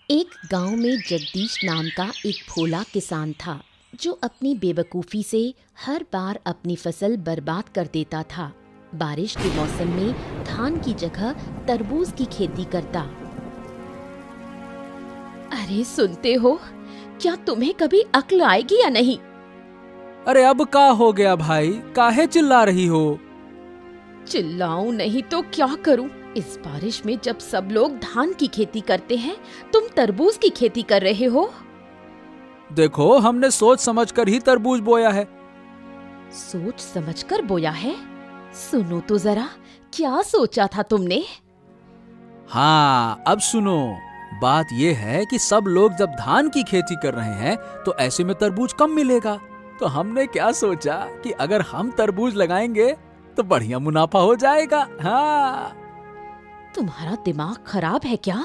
एक गांव में जगदीश नाम का एक भोला किसान था जो अपनी बेवकूफ़ी से हर बार अपनी फसल बर्बाद कर देता था। बारिश के मौसम में धान की जगह तरबूज की खेती करता। अरे सुनते हो, क्या तुम्हें कभी अक्ल आएगी या नहीं? अरे अब का हो गया भाई, काहे चिल्ला रही हो? चिल्लाऊं नहीं तो क्या करूं? इस बारिश में जब सब लोग धान की खेती करते हैं, तुम तरबूज की खेती कर रहे हो। देखो, हमने सोच समझकर ही तरबूज बोया है। सोच समझकर बोया है? सुनो तो जरा, क्या सोचा था तुमने? हाँ, अब सुनो। बात ये है कि सब लोग जब धान की खेती कर रहे हैं तो ऐसे में तरबूज कम मिलेगा। तो हमने क्या सोचा कि अगर हम तरबूज लगाएंगे तो बढ़िया मुनाफा हो जाएगा। हाँ। तुम्हारा दिमाग खराब है क्या?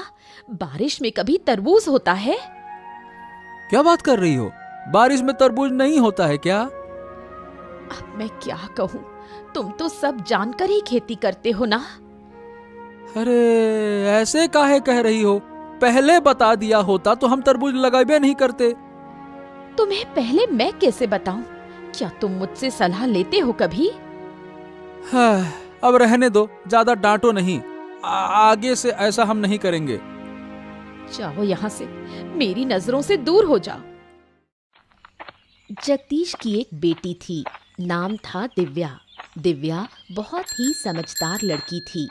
बारिश में कभी तरबूज होता है? क्या बात कर रही हो? बारिश में तरबूज नहीं होता है क्या? अब मैं क्या कहूँ, तुम तो सब जानकर ही खेती करते हो ना। अरे ऐसे काहे कह रही हो? पहले बता दिया होता तो हम तरबूज लगाए नहीं करते। तुम्हें पहले मैं कैसे बताऊं? क्या तुम मुझसे सलाह लेते हो कभी? हाँ, अब रहने दो, ज्यादा डांटो नहीं। आगे से ऐसा हम नहीं करेंगे। जाओ यहाँ से, मेरी नजरों से दूर हो जाओ। जगदीश की एक बेटी थी, नाम था दिव्या। दिव्या बहुत ही समझदार लड़की थी।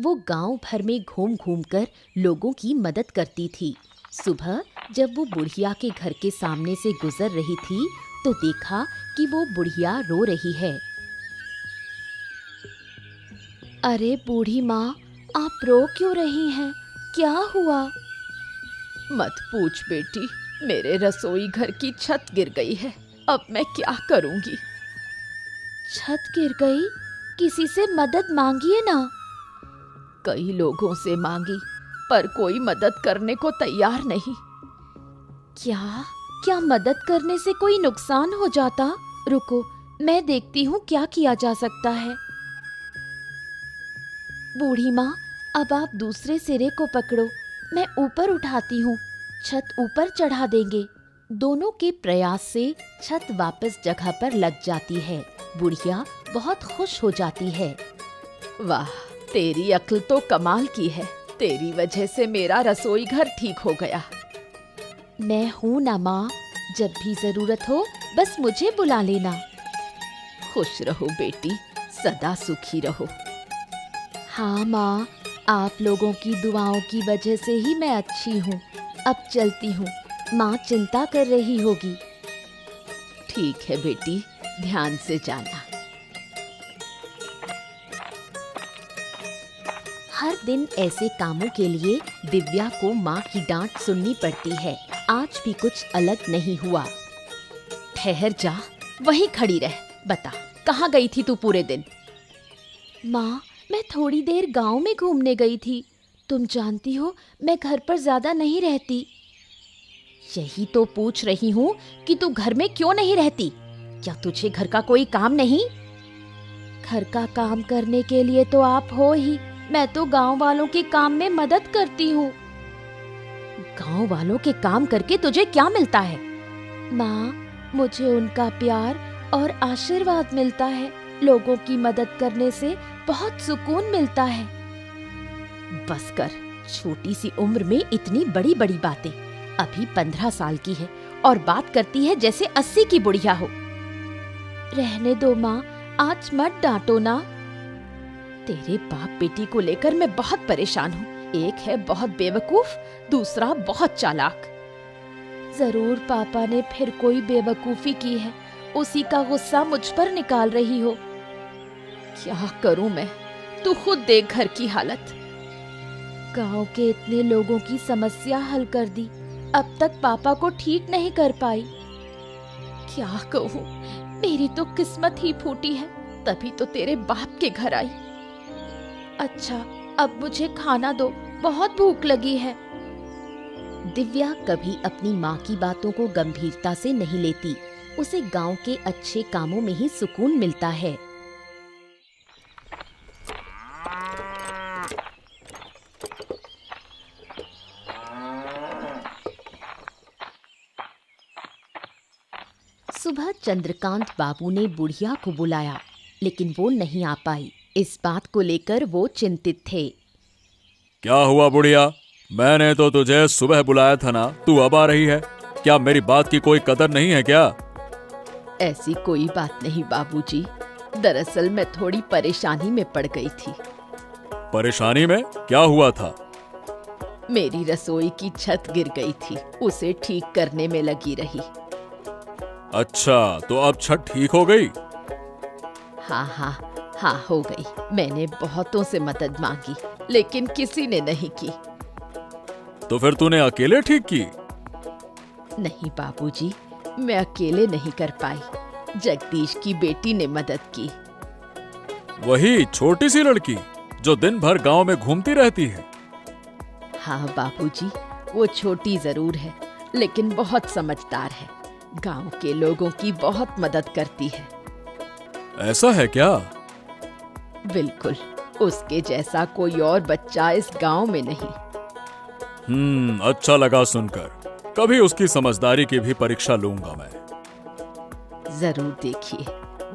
वो गांव भर में घूम घूम कर लोगों की मदद करती थी। सुबह जब वो बुढ़िया के घर के सामने से गुजर रही थी तो देखा कि वो बुढ़िया रो रही है। अरे बूढ़ी माँ, आप रो क्यों रही हैं? क्या हुआ? मत पूछ बेटी, मेरे रसोई घर की छत गिर गई है। अब मैं क्या करूंगी? छत गिर गई? किसी से मदद मांगिए ना। कई लोगों से मांगी, पर कोई मदद करने को तैयार नहीं। क्या क्या मदद करने से कोई नुकसान हो जाता? रुको, मैं देखती हूँ क्या किया जा सकता है। बूढ़ी माँ, अब आप दूसरे सिरे को पकड़ो, मैं ऊपर उठाती हूँ। छत ऊपर चढ़ा देंगे। दोनों के प्रयास से छत वापस जगह पर लग जाती है। बुढ़िया बहुत खुश हो जाती है। वाह, तेरी अक्ल तो कमाल की है। तेरी वजह से मेरा रसोई घर ठीक हो गया। मैं हूँ ना माँ, जब भी जरूरत हो बस मुझे बुला लेना। खुश रहो बेटी, सदा सुखी रहो। हाँ माँ, आप लोगों की दुआओं की वजह से ही मैं अच्छी हूँ। अब चलती हूँ, माँ चिंता कर रही होगी। ठीक है बेटी, ध्यान से जाना। हर दिन ऐसे कामों के लिए दिव्या को माँ की डांट सुननी पड़ती है। आज भी कुछ अलग नहीं हुआ। ठहर जा, वहीं खड़ी रह। बता, कहाँ गई थी तू पूरे दिन? माँ, मैं थोड़ी देर गांव में घूमने गई थी। तुम जानती हो, मैं घर पर ज्यादा नहीं रहती। यही तो पूछ रही हूँ कि तू घर में क्यों नहीं रहती? क्या तुझे घर का कोई काम नहीं? घर का काम करने के लिए तो आप हो ही। मैं तो गांव वालों के काम में मदद करती हूँ। गांव वालों के काम करके तुझे क्या मिलता है? माँ, मुझे उनका प्यार और आशीर्वाद मिलता है। लोगों की मदद करने से बहुत सुकून मिलता है। बस कर, छोटी सी उम्र में इतनी बड़ी बड़ी बातें। अभी 15 साल की है और बात करती है जैसे 80 की बुढ़िया हो। रहने दो माँ, आज मत डांटो ना। तेरे बाप बेटी को लेकर मैं बहुत परेशान हूँ। एक है बहुत बेवकूफ, दूसरा बहुत चालाक। जरूर पापा ने फिर कोई बेवकूफी की है, उसी का गुस्सा मुझ पर निकाल रही हो। क्या करूं मैं, तू खुद देख घर की हालत। गांव के इतने लोगों की समस्या हल कर दी, अब तक पापा को ठीक नहीं कर पाई। क्या कहूं, मेरी तो किस्मत ही फूटी है, तभी तो तेरे बाप के घर आई। अच्छा, अब मुझे खाना दो, बहुत भूख लगी है। दिव्या कभी अपनी माँ की बातों को गंभीरता से नहीं लेती। उसे गांव के अच्छे कामों में ही सुकून मिलता है। सुबह चंद्रकांत बाबू ने बुढ़िया को बुलाया, लेकिन वो नहीं आ पाई। इस बात को लेकर वो चिंतित थे। क्या हुआ बुढ़िया? मैंने तो तुझे सुबह बुलाया था ना, तू अब आ रही है? क्या मेरी बात की कोई कदर नहीं है क्या? ऐसी कोई बात नहीं बाबूजी, दरअसल मैं थोड़ी परेशानी में पड़ गई थी। परेशानी में? क्या हुआ था? मेरी रसोई की छत गिर गई थी, उसे ठीक करने में लगी रही। अच्छा, तो अब छत ठीक हो गई? हाँ हो गई। मैंने बहुतों से मदद मांगी, लेकिन किसी ने नहीं की। तो फिर तूने अकेले ठीक की? नहीं बाबूजी, मैं अकेले नहीं कर पाई, जगदीश की बेटी ने मदद की। वही छोटी सी लड़की जो दिन भर गांव में घूमती रहती है? हाँ बाबूजी, वो छोटी जरूर है, लेकिन बहुत समझदार है। गांव के लोगों की बहुत मदद करती है। ऐसा है क्या? बिल्कुल, उसके जैसा कोई और बच्चा इस गांव में नहीं। अच्छा लगा सुनकर। कभी उसकी समझदारी की भी परीक्षा लूंगा मैं। जरूर देखिए,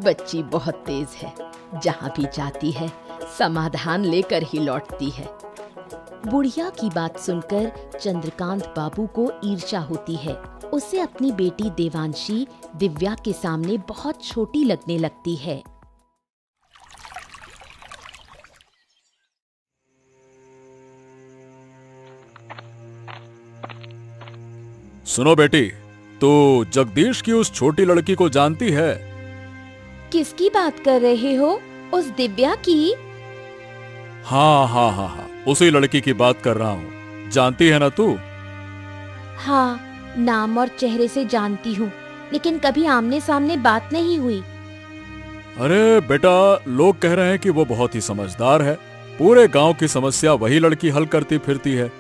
बच्ची बहुत तेज है। जहां भी जाती है समाधान लेकर ही लौटती है। बुढ़िया की बात सुनकर चंद्रकांत बाबू को ईर्ष्या होती है। उसे अपनी बेटी देवांशी दिव्या के सामने बहुत छोटी लगने लगती है। सुनो बेटी, तू जगदीश की उस छोटी लड़की को जानती है? किसकी बात कर रहे हो? उस दिव्या की? हाँ, उसी लड़की की बात कर रहा हूँ। जानती है ना तू? हाँ, नाम और चेहरे से जानती हूँ, लेकिन कभी आमने सामने बात नहीं हुई। अरे बेटा, लोग कह रहे हैं कि वो बहुत ही समझदार है। पूरे गांव की समस्या वही लड़की हल करती फिरती है।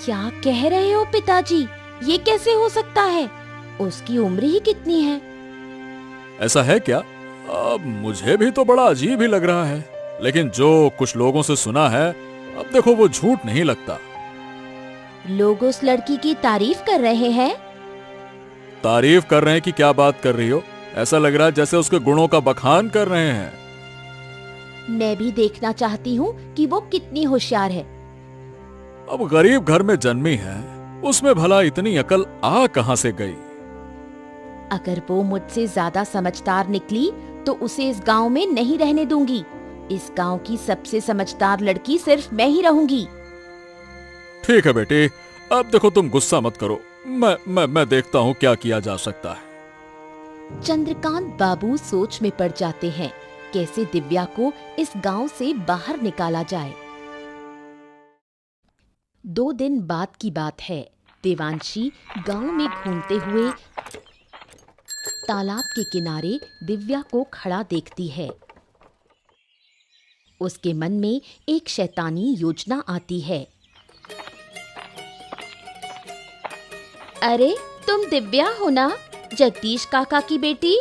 क्या कह रहे हो पिताजी? ये कैसे हो सकता है? उसकी उम्र ही कितनी है? ऐसा है क्या? अब मुझे भी तो बड़ा अजीब ही लग रहा है, लेकिन जो कुछ लोगों से सुना है, अब देखो वो झूठ नहीं लगता। लोग उस लड़की की तारीफ कर रहे हैं। तारीफ कर रहे हैं कि क्या बात कर रही हो? ऐसा लग रहा है जैसे उसके गुणों का बखान कर रहे हैं। मैं भी देखना चाहती हूँ कि वो कितनी होशियार है। अब गरीब घर में जन्मी है, उसमें भला इतनी अकल आ कहां से गई? अगर वो मुझसे ज्यादा समझदार निकली तो उसे इस गांव में नहीं रहने दूंगी। इस गांव की सबसे समझदार लड़की सिर्फ मैं ही रहूंगी। ठीक है बेटी, अब देखो तुम गुस्सा मत करो। मैं देखता हूँ क्या किया जा सकता है। चंद्रकांत बाबू सोच में पड़ जाते हैं, कैसे दिव्या को इस गांव से बाहर निकाला जाए। 2 दिन बाद की बात है। देवांशी गांव में घूमते हुए तालाब के किनारे दिव्या को खड़ा देखती है। उसके मन में एक शैतानी योजना आती है। अरे, तुम दिव्या हो ना, जगदीश काका की बेटी?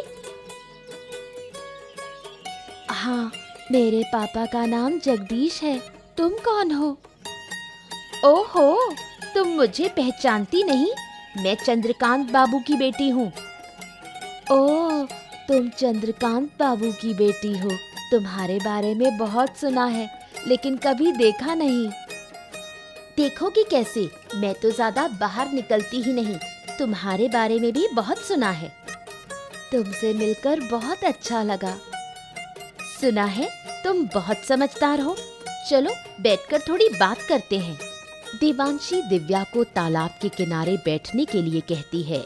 हाँ, मेरे पापा का नाम जगदीश है। तुम कौन हो? ओहो, तुम मुझे पहचानती नहीं? मैं चंद्रकांत बाबू की बेटी हूँ। ओह, तुम चंद्रकांत बाबू की बेटी हो। तुम्हारे बारे में बहुत सुना है, लेकिन कभी देखा नहीं। देखोगी कैसे? मैं तो ज्यादा बाहर निकलती ही नहीं। तुम्हारे बारे में भी बहुत सुना है। तुमसे मिलकर बहुत अच्छा लगा। सुना है तुम बहुत समझदार हो। चलो बैठकर थोड़ी बात करते हैं। देवांशी दिव्या को तालाब के किनारे बैठने के लिए कहती है,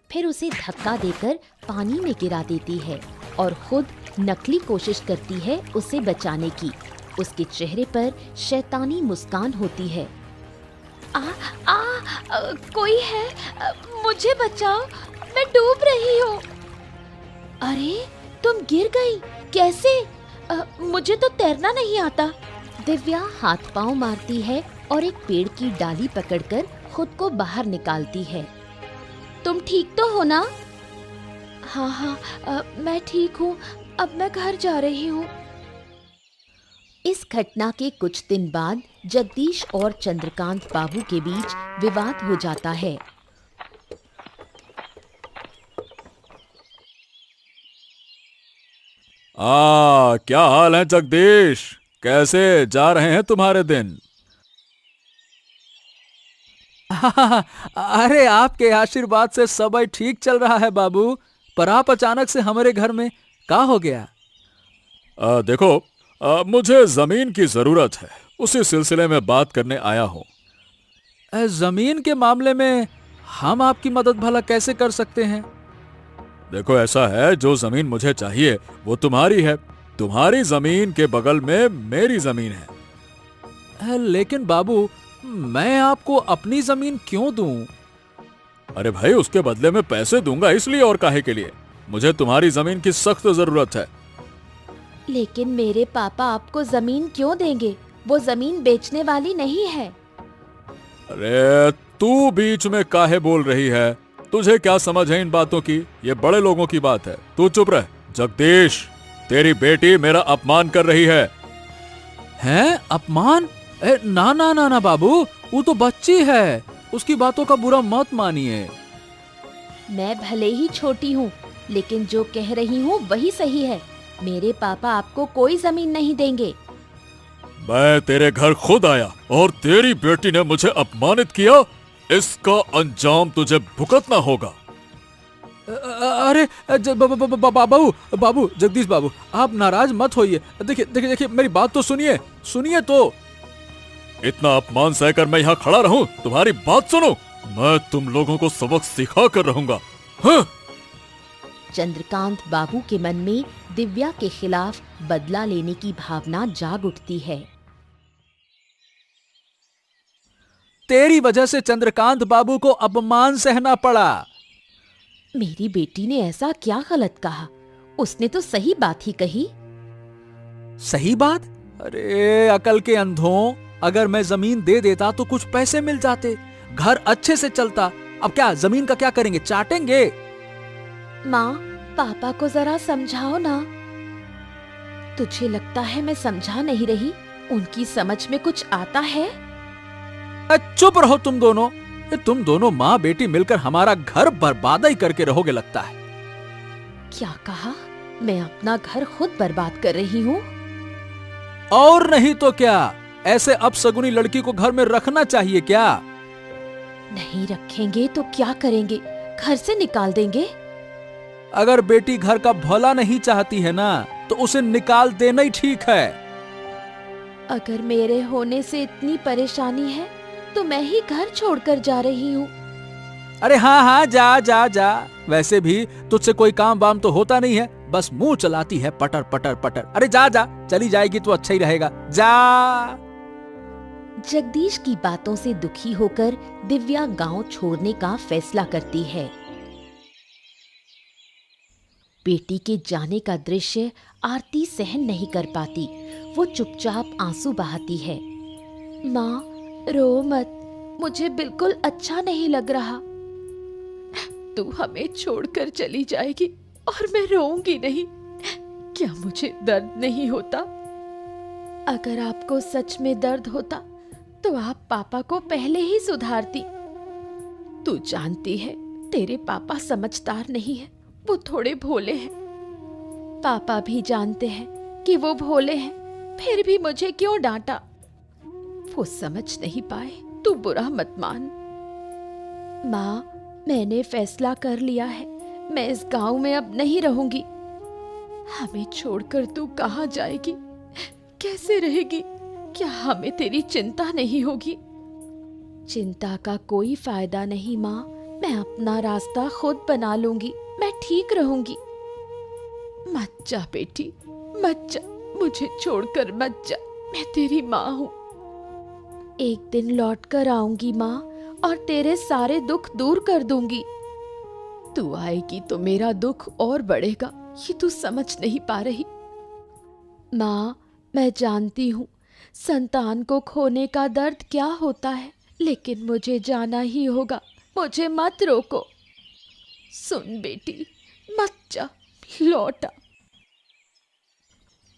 फिर उसे धक्का देकर पानी में गिरा देती है और खुद नकली कोशिश करती है उसे बचाने की। उसके चेहरे पर शैतानी मुस्कान होती है। कोई है? मुझे बचाओ, मैं डूब रही हूँ। अरे, तुम गिर गई? कैसे? मुझे तो तैरना नहीं आता। दिव्या हाथ पांव मारती है और एक पेड़ की डाली पकड़कर खुद को बाहर निकालती है। तुम ठीक तो हो ना? हाँ, मैं ठीक हूँ। अब मैं घर जा रही हूँ। इस घटना के कुछ दिन बाद जगदीश और चंद्रकांत बाबू के बीच विवाद हो जाता है। क्या हाल है जगदीश? कैसे जा रहे हैं तुम्हारे दिन? अरे आपके आशीर्वाद से सब ठीक चल रहा है बाबू। पर आप अचानक से हमारे घर में क्या हो गया? देखो, मुझे जमीन की जरूरत है, उसी सिलसिले में बात करने आया हूँ। जमीन के मामले में हम आपकी मदद भला कैसे कर सकते हैं? देखो, ऐसा है, जो जमीन मुझे चाहिए वो तुम्हारी है। तुम्हारी जमीन के बगल में मेरी जमीन है। लेकिन बाबू, मैं आपको अपनी जमीन क्यों दूं? अरे भाई, उसके बदले में पैसे दूंगा, इसलिए और काहे के लिए। मुझे तुम्हारी जमीन की सख्त जरूरत है। लेकिन मेरे पापा आपको जमीन क्यों देंगे? वो जमीन बेचने वाली नहीं है। अरे तू बीच में काहे बोल रही है? तुझे क्या समझ है इन बातों की? ये बड़े लोगों की बात है, तू चुप रह। जगदीश, तेरी बेटी मेरा अपमान कर रही है। हैं? अपमान? ना ना ना ना बाबू, वो तो बच्ची है, उसकी बातों का बुरा मत मानिए। मैं भले ही छोटी हूँ, लेकिन जो कह रही हूँ वही सही है। मेरे पापा आपको कोई जमीन नहीं देंगे। मैं तेरे घर खुद आया और तेरी बेटी ने मुझे अपमानित किया। इसका अंजाम तुझे भुगतना होगा। अरे बाबू, जगदीश बाबू, आप नाराज मत होइए। देखिए देखिए देखिए, मेरी बात तो सुनिए तो। इतना अपमान सहकर मैं यहाँ खड़ा रहूं? तुम्हारी बात सुनो, मैं तुम लोगों को सबक सिखा कर रहूंगा। हाँ? चंद्रकांत बाबू के मन में दिव्या के खिलाफ बदला लेने की भावना जाग उठती है। तेरी वजह से चंद्रकांत बाबू को अपमान सहना पड़ा। मेरी बेटी ने ऐसा क्या गलत कहा? उसने तो सही बात ही कही। सही बात? अरे अकल के अंधों, अगर मैं जमीन दे देता तो कुछ पैसे मिल जाते, घर अच्छे से चलता। अब क्या, जमीन का क्या करेंगे? चाटेंगे? माँ, पापा को जरा समझाओ ना। तुझे लगता है मैं समझा नहीं रही? उनकी समझ में कुछ आता है? चुप रहो तुम दोनों माँ बेटी मिलकर हमारा घर बर्बाद ही करके रहोगे लगता है। क्या कहा? मैं अपना घर खुद बर्बाद कर रही हूँ? और नहीं तो क्या, ऐसे अपशगुनी लड़की को घर में रखना चाहिए क्या? नहीं रखेंगे तो क्या करेंगे? घर से निकाल देंगे? अगर बेटी घर का भला नहीं चाहती है ना, तो उसे निकाल देना ही ठीक है। अगर मेरे होने से इतनी परेशानी है तो मैं ही घर छोड़कर जा रही हूँ। अरे हाँ, जा। वैसे भी तुझसे कोई काम वाम तो होता नहीं है, बस मुंह चलाती है पटर पटर पटर। अरे जा, चली जाएगी तो अच्छा ही रहेगा, जा। जगदीश की बातों से दुखी होकर दिव्या गांव छोड़ने का फैसला करती है। बेटी के जाने का दृश्य आरती सहन नहीं कर पाती। वो चुपचाप आंसू बहाती है। माँ, रो मत, मुझे बिल्कुल अच्छा नहीं लग रहा। तू हमें छोड़कर चली जाएगी और मैं रोऊंगी नहीं। क्या मुझे दर्द नहीं होता? अगर आपको सच में दर्द होता तो आप पापा को पहले ही सुधारती। तू जानती है, तेरे पापा समझदार नहीं है, वो थोड़े भोले हैं। पापा भी जानते हैं कि वो भोले हैं, फिर भी मुझे क्यों डांटा? वो समझ नहीं पाए, तू बुरा मत मान। माँ, मैंने फैसला कर लिया है, मैं इस गांव में अब नहीं रहूंगी। हमें छोड़कर तू कहाँ जाएगी? कैसे रहेगी? क्या हमें तेरी चिंता नहीं होगी? चिंता का कोई फायदा नहीं माँ, मैं अपना रास्ता खुद बना लूंगी, मैं ठीक रहूंगी। मत जा बेटी, मत जा, मुझे छोड़कर मत जा, मैं तेरी माँ हूँ। एक दिन लौट कर आऊंगी माँ, और तेरे सारे दुख दूर कर दूंगी। तू आएगी तो मेरा दुख और बढ़ेगा, ये तू समझ नहीं पा रही। माँ, मैं जानती हूँ संतान को खोने का दर्द क्या होता है, लेकिन मुझे जाना ही होगा, मुझे मत रोको। सुन बेटी, मत जा, लौटा।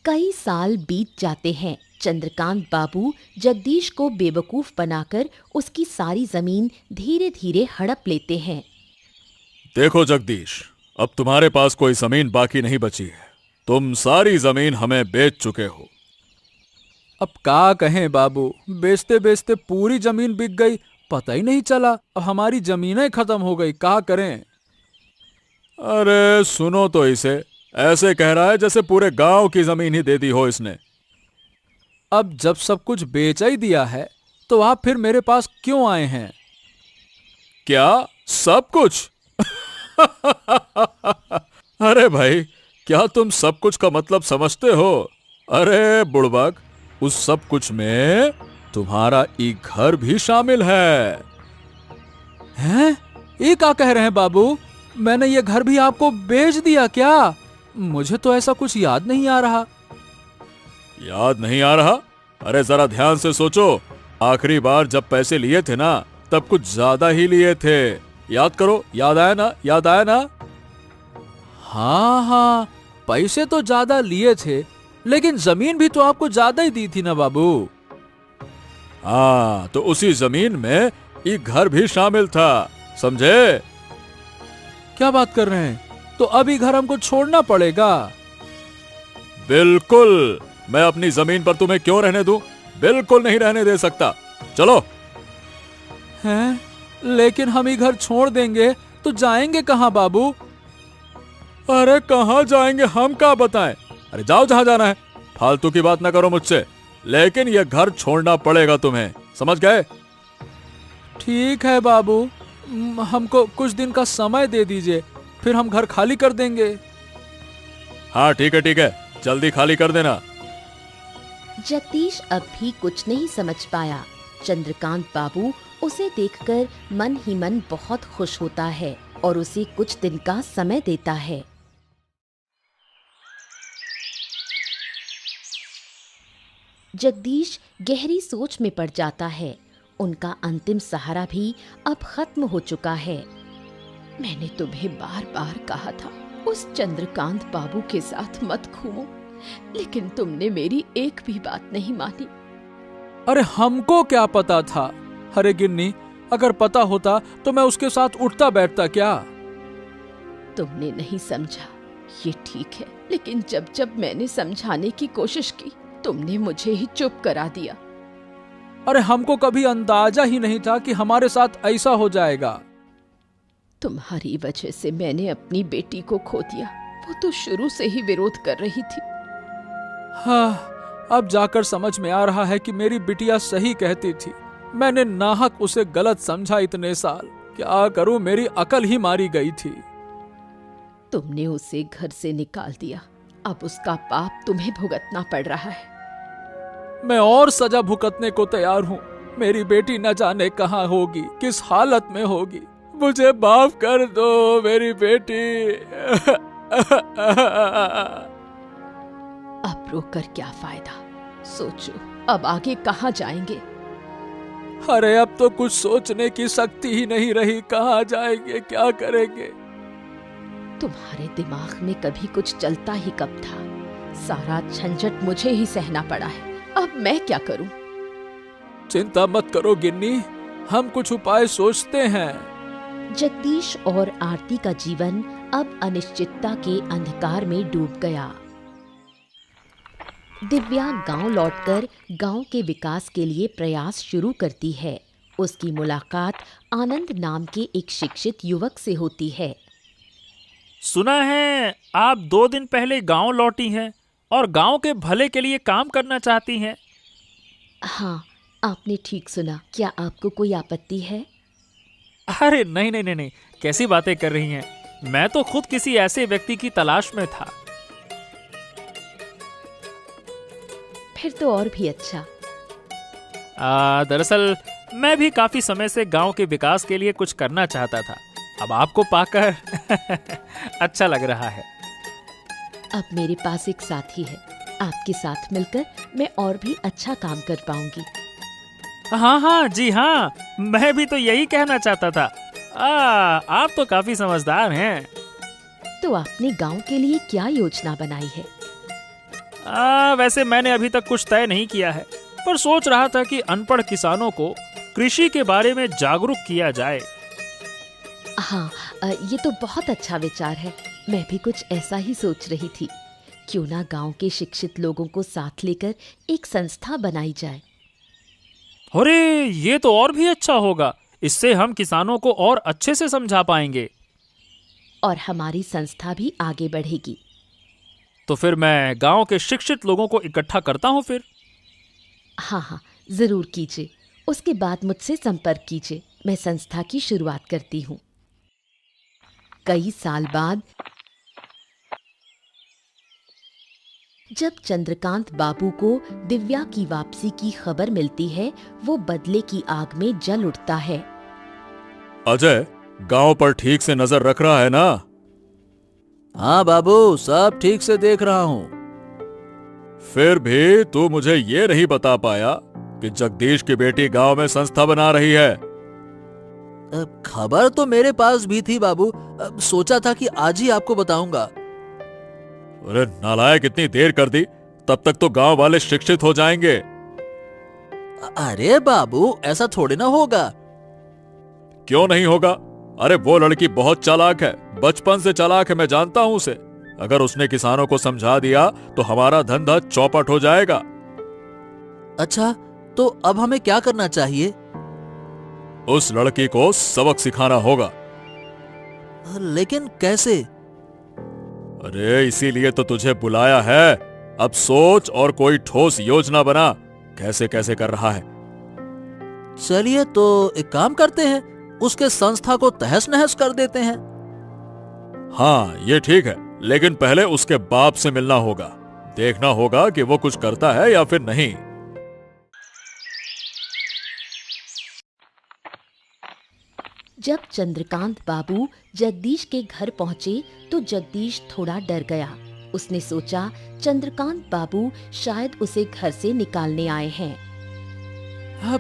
कई साल बीत जाते हैं। चंद्रकांत बाबू जगदीश को बेवकूफ बनाकर उसकी सारी जमीन धीरे धीरे हड़प लेते हैं। देखो जगदीश, अब तुम्हारे पास कोई जमीन बाकी नहीं बची है। तुम सारी जमीन हमें बेच चुके हो। अब क्या कहें बाबू, बेचते बेचते पूरी जमीन बिक गई, पता ही नहीं चला। अब हमारी जमीनें खत्म हो गई, क्या करें। अरे सुनो तो इसे, ऐसे कह रहा है जैसे पूरे गांव की जमीन ही दे दी हो इसने। अब जब सब कुछ बेच ही दिया है तो आप फिर मेरे पास क्यों आए हैं? क्या सब कुछ? अरे भाई, क्या तुम सब कुछ का मतलब समझते हो? अरे बुड़बक, उस सब कुछ में तुम्हारा एक घर भी शामिल है। हैं? ये क्या कह रहे हैं बाबू? मैंने ये घर भी आपको बेच दिया क्या? मुझे तो ऐसा कुछ याद नहीं आ रहा। याद नहीं आ रहा? अरे जरा ध्यान से सोचो, आखिरी बार जब पैसे लिए थे ना, तब कुछ ज्यादा ही लिए थे। याद करो, याद आया ना? याद आया ना? हाँ हाँ, पैसे तो ज्यादा लिए थे, लेकिन जमीन भी तो आपको ज्यादा ही दी थी ना बाबू। हाँ, तो उसी जमीन में एक घर भी शामिल था, समझे? क्या बात कर रहे हैं? तो अभी घर हमको छोड़ना पड़ेगा? बिल्कुल, मैं अपनी जमीन पर तुम्हें क्यों रहने दूं? बिल्कुल नहीं रहने दे सकता। चलो। हैं? लेकिन हम ही घर छोड़ देंगे तो जाएंगे कहाँ बाबू? अरे कहाँ जाएंगे हम क्या बताएं? अरे जाओ जहां जाना है, फालतू की बात ना करो मुझसे। लेकिन यह घर छोड़ना पड़ेगा तुम्हें, समझ गए? ठीक है बाबू, हमको कुछ दिन का समय दे दीजिए, फिर हम घर खाली कर देंगे। हाँ ठीक है, जल्दी खाली कर देना। जगदीश अब भी कुछ नहीं समझ पाया। चंद्रकांत बाबू उसे देखकर मन ही मन बहुत खुश होता है और उसे कुछ दिन का समय देता है। जगदीश गहरी सोच में पड़ जाता है। उनका अंतिम सहारा भी अब खत्म हो चुका है। मैंने तुम्हें बार बार कहा था उस चंद्रकांत बाबू के साथ मत घूमो, लेकिन तुमने मेरी एक भी बात नहीं मानी। अरे हमको क्या पता था? अरे गिन्नी, अगर पता होता तो मैं उसके साथ उठता बैठता क्या? तुमने नहीं समझा, ये ठीक है, लेकिन जब जब मैंने समझाने की कोशिश की, तुमने मुझे ही चुप करा दिया। अरे हमको कभी अंदाजा ही नहीं था कि हमारे साथ ऐसा हो जाएगा। तुम्हारी वजह से मैंने अपनी बेटी को खो दिया। वो तो शुरू से ही विरोध कर रही थी। हाँ, अब जाकर समझ में आ रहा है कि मेरी बिटिया सही कहती थी। मैंने नाहक उसे गलत समझा इतने साल। क्या करूं, मेरी अकल ही मारी गई थी। तुमने उसे घर से निकाल दिया, अब उसका पाप तुम्हें भुगतना पड़ रहा है। मैं और सजा भुगतने को तैयार हूँ। मेरी बेटी न जाने कहाँ होगी, किस हालत में होगी। मुझे माफ कर दो मेरी बेटी। अब रोकर क्या फायदा? सोचो, अब आगे कहाँ जाएंगे? अरे अब तो कुछ सोचने की शक्ति ही नहीं रही। कहाँ जाएंगे, क्या करेंगे? तुम्हारे दिमाग में कभी कुछ चलता ही कब था? सारा झंझट मुझे ही सहना पड़ा है। अब मैं क्या करूं? चिंता मत करो गिन्नी, हम कुछ उपाय सोचते हैं। जगदीश और आरती का जीवन अब अनिश्चितता के अंधकार में डूब गया। दिव्या गांव लौटकर गांव के विकास के लिए प्रयास शुरू करती है। उसकी मुलाकात आनंद नाम के एक शिक्षित युवक से होती है। सुना है आप 2 दिन पहले गांव लौटी हैं और गांव के भले के लिए काम करना चाहती हैं। हाँ, आपने ठीक सुना। क्या आपको कोई आपत्ति है? अरे नहीं, कैसी बातें कर रही हैं। मैं तो खुद किसी ऐसे व्यक्ति की तलाश में था। फिर तो और भी अच्छा। दरअसल मैं भी काफी समय से गांव के विकास के लिए कुछ करना चाहता था। अब आपको पाकर अच्छा लग रहा है। अब मेरे पास एक साथी है। आपके साथ मिलकर मैं और भी अच्छा काम कर पाऊंगी। हाँ, जी हाँ, मैं भी तो यही कहना चाहता था। आप तो काफी समझदार हैं। तो आपने गांव के लिए क्या योजना बनाई है? वैसे मैंने अभी तक कुछ तय नहीं किया है, पर सोच रहा था कि अनपढ़ किसानों को कृषि के बारे में जागरूक किया जाए। हाँ, ये तो बहुत अच्छा विचार है। मैं भी कुछ ऐसा ही सोच रही थी। क्यों ना गांव के शिक्षित लोगों को साथ लेकर एक संस्था बनाई जाए। अरे ये तो और भी अच्छा होगा। इससे हम किसानों को और अच्छे से समझा पाएंगे। और हमारी संस्था भी आगे बढ़ेगी। तो फिर मैं गांव के शिक्षित लोगों को इकट्ठा करता हूं फिर। हाँ हाँ, जरूर कीजिए। उसके बाद मुझसे संपर्क कीजिए। मैं संस्था की शुरुआत करती हूँ। कई साल बाद जब चंद्रकांत बाबू को दिव्या की वापसी की खबर मिलती है, वो बदले की आग में जल उठता है। अजय, गांव पर ठीक से नजर रख रहा है ना? हाँ बाबू, सब ठीक से देख रहा हूँ। फिर भी तू मुझे ये नहीं बता पाया कि जगदीश की बेटी गांव में संस्था बना रही है। खबर तो मेरे पास भी थी बाबू। सोचा था कि आज ही आपको बताऊंगा। अरे नालायक, इतनी देर कर दी, तब तक तो गांव वाले शिक्षित हो जाएंगे। अरे बाबू, ऐसा थोड़ी ना होगा। क्यों नहीं होगा? अरे वो लड़की बहुत चालाक है, बचपन से चालाक है, मैं जानता हूं उसे। अगर उसने किसानों को समझा दिया तो हमारा धंधा चौपट हो जाएगा। अच्छा, तो अब हमें क्या करना चाहिए? उस लड़की को सबक सिखाना होगा। लेकिन कैसे? अरे इसीलिए तो तुझे बुलाया है। अब सोच और कोई ठोस योजना बना, कैसे कैसे कर रहा है। चलिए, तो एक काम करते हैं, उसके संस्था को तहस नहस कर देते हैं। हाँ ये ठीक है, लेकिन पहले उसके बाप से मिलना होगा। देखना होगा कि वो कुछ करता है या फिर नहीं। जब चंद्रकांत बाबू जगदीश के घर पहुंचे तो जगदीश थोड़ा डर गया। उसने सोचा चंद्रकांत बाबू शायद उसे घर से निकालने आए हैं।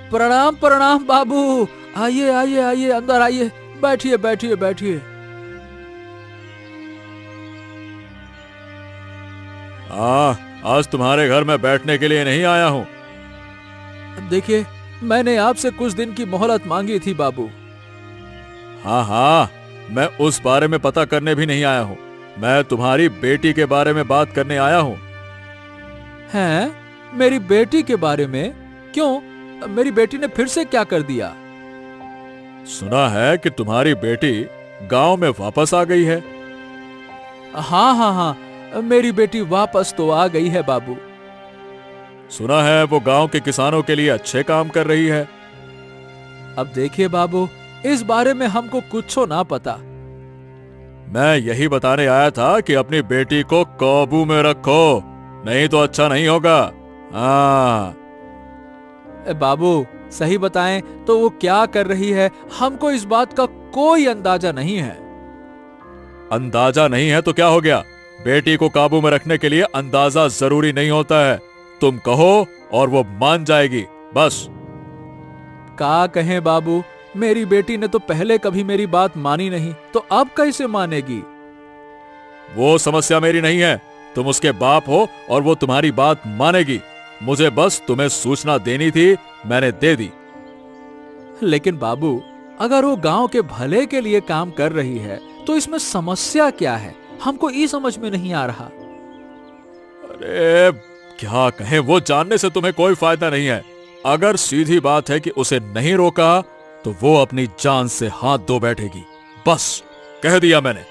प्रणाम प्रणाम बाबू। आइए आइए आइए, अंदर आइए, बैठिए बैठिए बैठिए। आज तुम्हारे घर में बैठने के लिए नहीं आया हूं। देखिए, मैंने आपसे कुछ दिन की मोहलत मांगी थी बाबू। हाँ, मैं उस बारे में पता करने भी नहीं आया हूं। मैं तुम्हारी बेटी के बारे में बात करने आया हूं। हैं? मेरी बेटी के बारे में? क्यों? मेरी बेटी ने फिर से क्या कर दिया? सुना है कि तुम्हारी बेटी गांव में वापस आ गई है। हाँ हाँ हाँ, मेरी बेटी वापस तो आ गई है बाबू। सुना है वो गांव के किसानों के लिए अच्छे काम कर रही है। अब देखिए बाबू, इस बारे में हमको कुछ ना पता। मैं यही बताने आया था कि अपनी बेटी को काबू में रखो, नहीं तो अच्छा नहीं होगा। हाँ बाबू, सही बताएं तो वो क्या कर रही है, हमको इस बात का कोई अंदाजा नहीं है। अंदाजा नहीं है तो क्या हो गया? बेटी को काबू में रखने के लिए अंदाजा जरूरी नहीं होता है। तुम कहो और वो मान जाएगी, बस। क्या कहें बाबू, मेरी बेटी ने तो पहले कभी मेरी बात मानी नहीं, तो अब कैसे मानेगी? वो समस्या मेरी नहीं है। तुम उसके बाप हो और वो तुम्हारी बात मानेगी। मुझे बस तुम्हें सूचना देनी थी, मैंने दे दी। लेकिन बाबू, अगर वो गांव के भले के लिए काम कर रही है तो इसमें समस्या क्या है? हमको ये समझ में नहीं आ रहा। अरे क्या कहें, वो जानने से तुम्हें कोई फायदा नहीं है। अगर सीधी बात है कि उसे नहीं रोका तो वो अपनी जान से हाथ धो बैठेगी। बस कह दिया मैंने।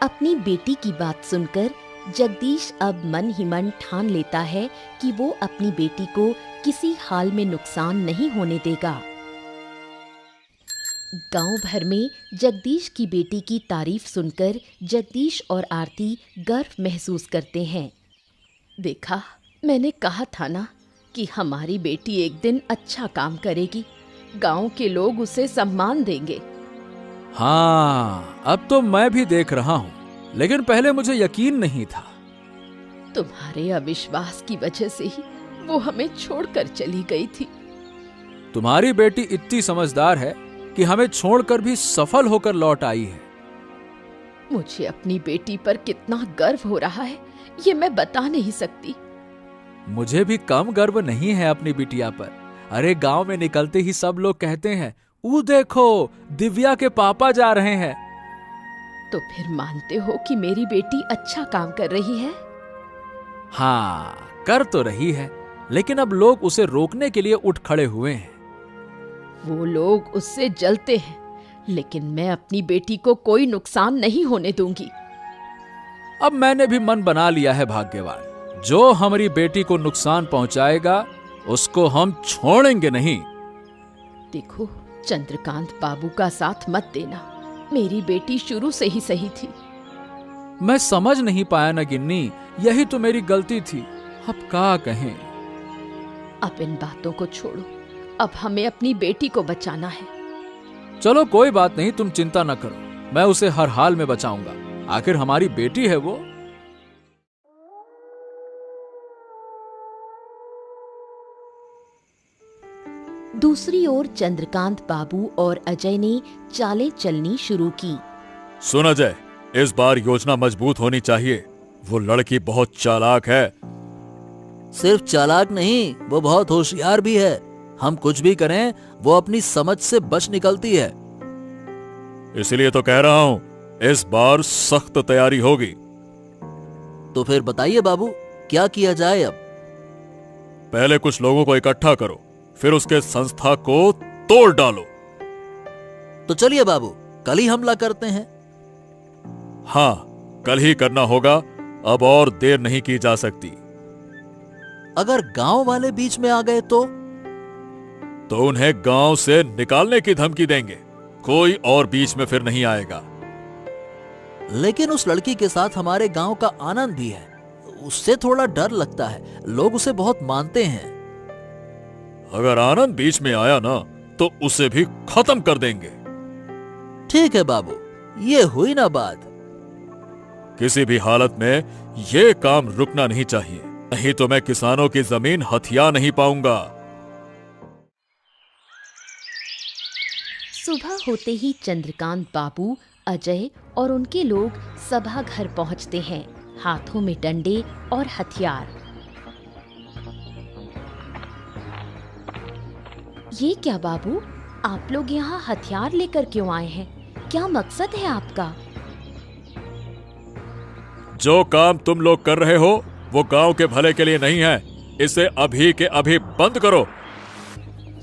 अपनी बेटी की बात सुनकर जगदीश अब मन ही मन ठान लेता है कि वो अपनी बेटी को किसी हाल में नुकसान नहीं होने देगा। गांव भर में जगदीश की बेटी की तारीफ सुनकर जगदीश और आरती गर्व महसूस करते हैं। देखा, मैंने कहा था ना कि हमारी बेटी एक दिन अच्छा काम करेगी। गांव के लोग उसे सम्मान देंगे। हाँ, अब तो मैं भी देख रहा हूँ, लेकिन पहले मुझे यकीन नहीं था। तुम्हारे अविश्वास की वजह से ही वो हमें छोड़कर चली गई थी। तुम्हारी बेटी इतनी समझदार है कि हमें छोड़कर भी सफल होकर लौट आई है। मुझे अपनी बेटी पर कितना गर्व हो रहा है, ये मैं बता नहीं सकती। मुझे भी कम गर्व नहीं है अपनी बिटिया पर। अरे गांव में निकलते ही सब लोग कहते हैं, वो देखो दिव्या के पापा जा रहे हैं। तो फिर मानते हो कि मेरी बेटी अच्छा काम कर रही है? हाँ, कर तो रही है, लेकिन अब लोग उसे रोकने के लिए उठ खड़े हुए हैं। वो लोग उससे जलते हैं, लेकिन मैं अपनी बेटी को कोई नुकसान नहीं होने दूंगी। अब मैंने भी मन बना लिया है भाग्यवान, जो हमारी बेटी को नुकसान पहुंचाएगा उसको हम छोड़ेंगे नहीं। देखो, चंद्रकांत बाबू का साथ मत देना। मेरी बेटी शुरू से ही सही थी। मैं समझ नहीं पाया ना गिन्नी, यही तो मेरी गलती थी। अब क्या कहें। अब इन बातों को छोड़ो, अब हमें अपनी बेटी को बचाना है। चलो कोई बात नहीं, तुम चिंता न करो, मैं उसे हर हाल में बचाऊंगा। आखिर हमारी बेटी है वो। दूसरी ओर चंद्रकांत बाबू और अजय ने चालें चलनी शुरू की। सुन अजय, इस बार योजना मजबूत होनी चाहिए। वो लड़की बहुत चालाक है। सिर्फ चालाक नहीं, वो बहुत होशियार भी है। हम कुछ भी करें वो अपनी समझ से बच निकलती है। इसलिए तो कह रहा हूं, इस बार सख्त तैयारी होगी। तो फिर बताइए बाबू, क्या किया जाए अब? पहले कुछ लोगों को इकट्ठा करो, फिर उसके संस्था को तोड़ डालो। तो चलिए बाबू, कल ही हमला करते हैं। हाँ, कल ही करना होगा, अब और देर नहीं की जा सकती। अगर गांव वाले बीच में आ गए तो उन्हें गांव से निकालने की धमकी देंगे। कोई और बीच में फिर नहीं आएगा। लेकिन उस लड़की के साथ हमारे गांव का आनंद भी है, उससे थोड़ा डर लगता है। लोग उसे बहुत मानते हैं। अगर आनंद बीच में आया ना, तो उसे भी खत्म कर देंगे। ठीक है बाबू, ये हुई ना बात। किसी भी हालत में ये काम रुकना नहीं चाहिए, नहीं तो मैं किसानों की जमीन हथिया नहीं पाऊंगा। सुबह होते ही चंद्रकांत बाबू, अजय और उनके लोग सभा घर पहुंचते हैं, हाथों में डंडे और हथियार। ये क्या बाबू, आप लोग यहाँ हथियार लेकर क्यों आए हैं? क्या मकसद है आपका? जो काम तुम लोग कर रहे हो वो गांव के भले के लिए नहीं है। इसे अभी के अभी बंद करो।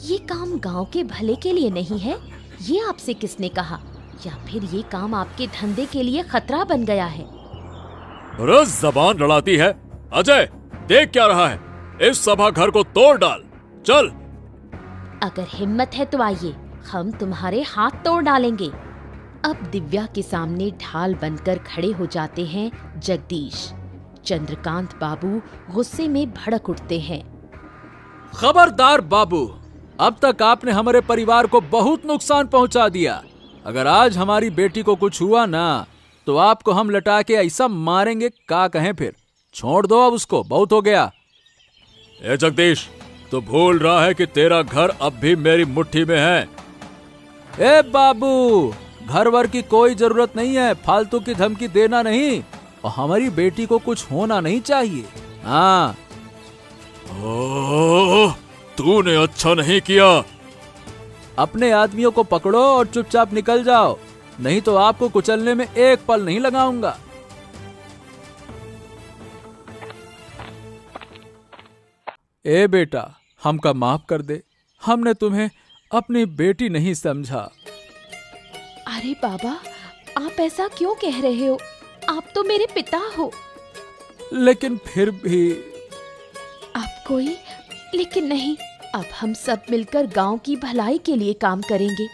ये काम गांव के भले के लिए नहीं है, ये आपसे किसने कहा? या फिर ये काम आपके धंधे के लिए खतरा बन गया है? रोज जबान लड़ाती है। अजय, देख क्या रहा है? इस सभा घर को तोड़ डाल। चल। अगर हिम्मत है तो आइए, हम तुम्हारे हाथ तोड़ डालेंगे। अब दिव्या के सामने ढाल बनकर खड़े हो जाते हैं जगदीश। चंद्रकांत बाबू गुस्से में भड़क उठते हैं। खबरदार बाबू, अब तक आपने हमारे परिवार को बहुत नुकसान पहुंचा दिया। अगर आज हमारी बेटी को कुछ हुआ ना, तो आपको हम लटा के ऐसा मारेंगे, क्या कहें फिर। छोड़ दो अब उसको, बहुत हो गया। ए जगदीश, तो भूल रहा है कि तेरा घर अब भी मेरी मुट्ठी में है। ए बाबू, घर वर की कोई जरूरत नहीं है, फालतू की धमकी देना नहीं, और हमारी बेटी को कुछ होना नहीं चाहिए। हाँ। तूने अच्छा नहीं किया। अपने आदमियों को पकड़ो और चुपचाप निकल जाओ, नहीं तो आपको कुचलने में एक पल नहीं लगाऊंगा। ए बेटा, हमका माफ कर दे, हमने तुम्हें अपनी बेटी नहीं समझा। अरे बाबा, आप ऐसा क्यों कह रहे हो? आप तो मेरे पिता हो। लेकिन फिर भी। आप कोई लेकिन नहीं, अब हम सब मिलकर गांव की भलाई के लिए काम करेंगे।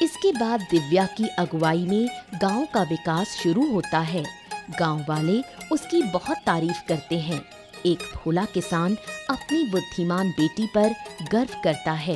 इसके बाद दिव्या की अगुवाई में गांव का विकास शुरू होता है। गांव वाले उसकी बहुत तारीफ करते हैं। एक भोला किसान अपनी बुद्धिमान बेटी पर गर्व करता है।